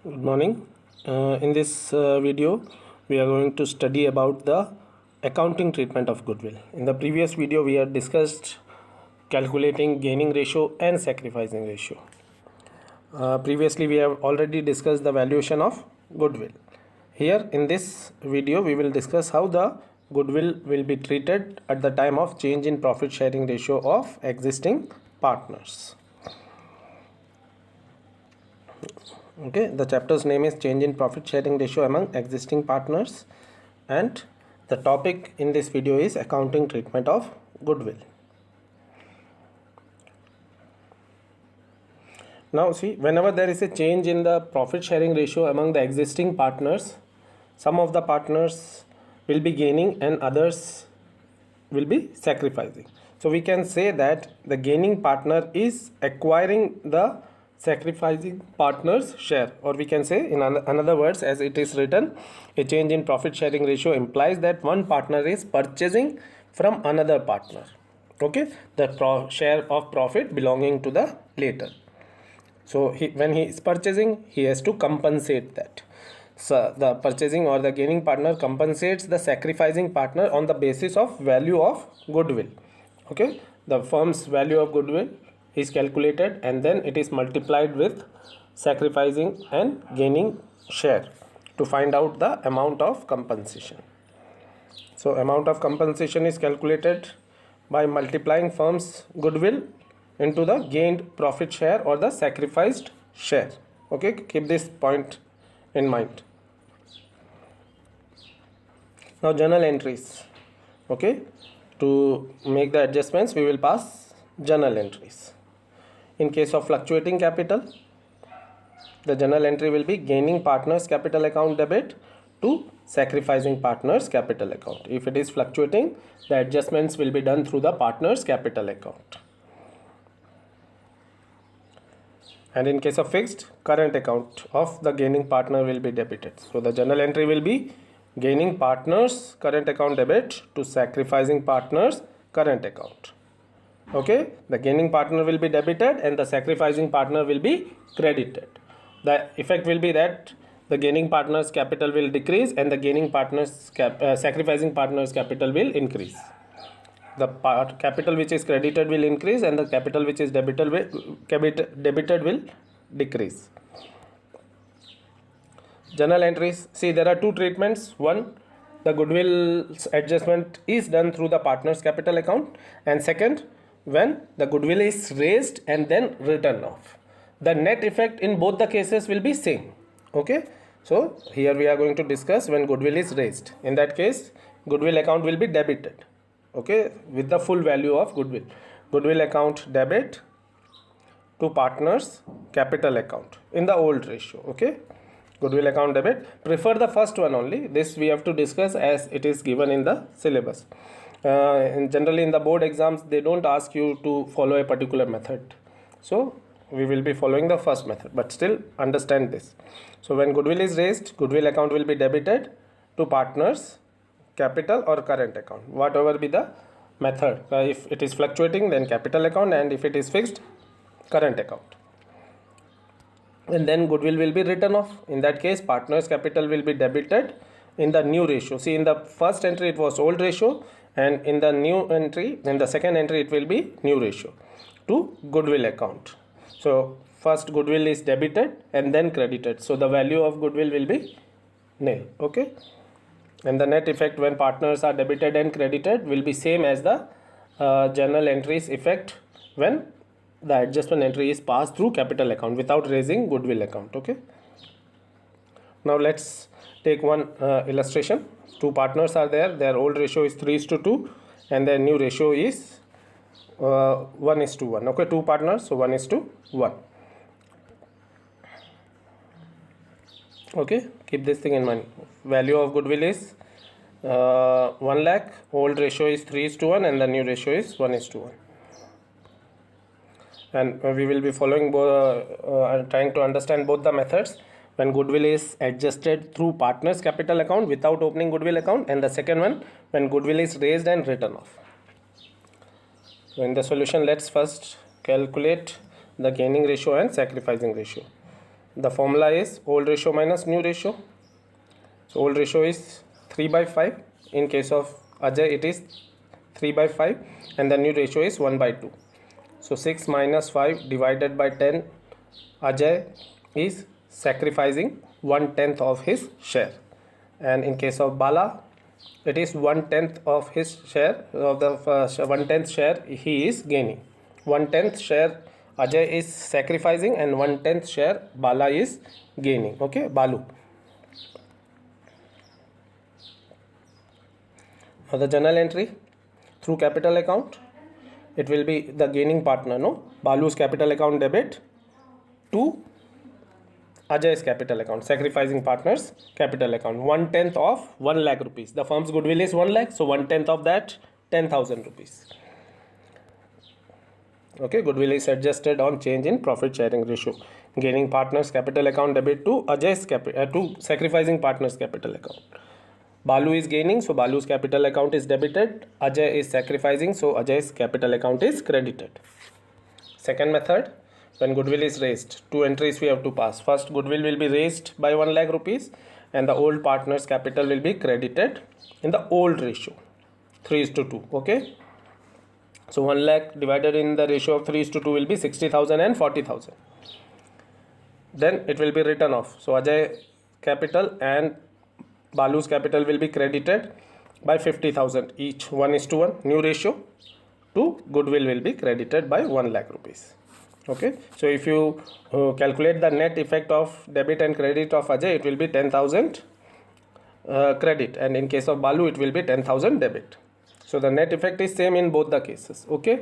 Good morning. In this video, we are going to study about the accounting treatment of goodwill. In the previous video, we had discussed calculating gaining ratio and sacrificing ratio. Previously, we have already discussed the valuation of goodwill. Here, in this video, we will discuss how the goodwill will be treated at the time of change in profit sharing ratio of existing partners. Okay, the chapter's name is change in profit sharing ratio among existing partners, and the topic in this video is accounting treatment of goodwill. Now see, whenever there is a change in the profit sharing ratio among the existing partners, some of the partners will be gaining and others will be sacrificing. So we can say that the gaining partner is acquiring the sacrificing partner's share, or we can say in another words, as it is written, a change in profit sharing ratio implies that one partner is purchasing from another partner, okay, the share of profit belonging to the later. So when he is purchasing, he has to compensate that. So the purchasing or the gaining partner compensates the sacrificing partner on the basis of value of goodwill. Okay, the firm's value of goodwill is calculated and then it is multiplied with sacrificing and gaining share to find out the amount of compensation. So amount of compensation is calculated by multiplying firm's goodwill into the gained profit share or the sacrificed share. Okay, keep this point in mind. Now journal entries. Okay, to make the adjustments we will pass journal entries. In case of fluctuating capital, the journal entry will be gaining partners capital account debit to sacrificing partners capital account. If it is fluctuating, the adjustments will be done through the partners capital account. And in case of fixed, current account of the gaining partner will be debited. So the journal entry will be gaining partners current account debit to sacrificing partners current account. Okay, the gaining partner will be debited and the sacrificing partner will be credited. The effect will be that the gaining partner's capital will decrease and the gaining partner's sacrificing partner's capital will increase. The capital which is credited will increase and the capital which is debited will decrease. Journal entries. See, there are two treatments. One, the goodwill adjustment is done through the partner's capital account, and second, when the goodwill is raised and then written off. The net effect in both the cases will be same. Okay, so here we are going to discuss when goodwill is raised. In that case, goodwill account will be debited, okay, with the full value of goodwill. Goodwill account debit to partners capital account in the old ratio. Okay, goodwill account debit, prefer the first one only. This we have to discuss as it is given in the syllabus. And generally in the board exams they don't ask you to follow a particular method, so we will be following the first method, but still understand this. So when goodwill is raised, goodwill account will be debited to partners capital or current account, whatever be the method. If it is fluctuating, then capital account, and if it is fixed, current account. And then goodwill will be written off. In that case, partners capital will be debited in the new ratio. See, in the first entry it was old ratio, and in the new entry, in the second entry, it will be new ratio to goodwill account. So first goodwill is debited and then credited, so the value of goodwill will be nil. Okay, and the net effect when partners are debited and credited will be same as the journal entries effect when the adjustment entry is passed through capital account without raising goodwill account. Okay, now let's take one illustration. Two partners are there, their old ratio is 3:2 and their new ratio is 1:1. Okay, two partners, so 1:1. Okay, keep this thing in mind. Value of goodwill is 1 lakh, old ratio is 3:1 and the new ratio is 1:1. And we will be following trying to understand both the methods. When goodwill is adjusted through partners capital account without opening goodwill account, and the second one when goodwill is raised and written off. So in the solution, let's first calculate the gaining ratio and sacrificing ratio. the formula is old ratio minus new ratio. So old ratio is 3/5. In case of Ajay, it is 3/5, and the new ratio is 1/2. So 6 minus 5 divided by 10. Ajay is sacrificing 1/10 of his share, and in case of Bala, it is 1/10 of his share of the 1/10 share he is gaining. 1/10 share Ajay is sacrificing, and 1/10 share Bala is gaining. Okay, Balu. Now the journal entry through capital account, it will be the gaining partner, no? Balu's capital account debit to Ajay's capital account, sacrificing partner's capital account. 1/10 of 1 lakh rupees. The firm's goodwill is 1 lakh, so 1/10 of that 10,000 rupees. Okay, goodwill is adjusted on change in profit sharing ratio. Gaining partner's capital account debit to Ajay's to sacrificing partner's capital account. Balu is gaining, so Balu's capital account is debited. Ajay is sacrificing, so Ajay's capital account is credited. Second method, when goodwill is raised, 2 entries we have to pass. First, goodwill will be raised by 1 lakh rupees, and the old partner's capital will be credited in the old ratio, 3:2. Okay. So 1 lakh divided in the ratio of 3:2 will be 60,000 and 40,000. Then it will be written off. So Ajay capital and Balu's capital will be credited by 50,000 each. 1:1. New ratio to goodwill will be credited by 1 lakh rupees. Okay. So if you calculate the net effect of debit and credit of Ajay, it will be 10,000 credit, and in case of Balu, it will be 10,000 debit. So the net effect is same in both the cases. Okay.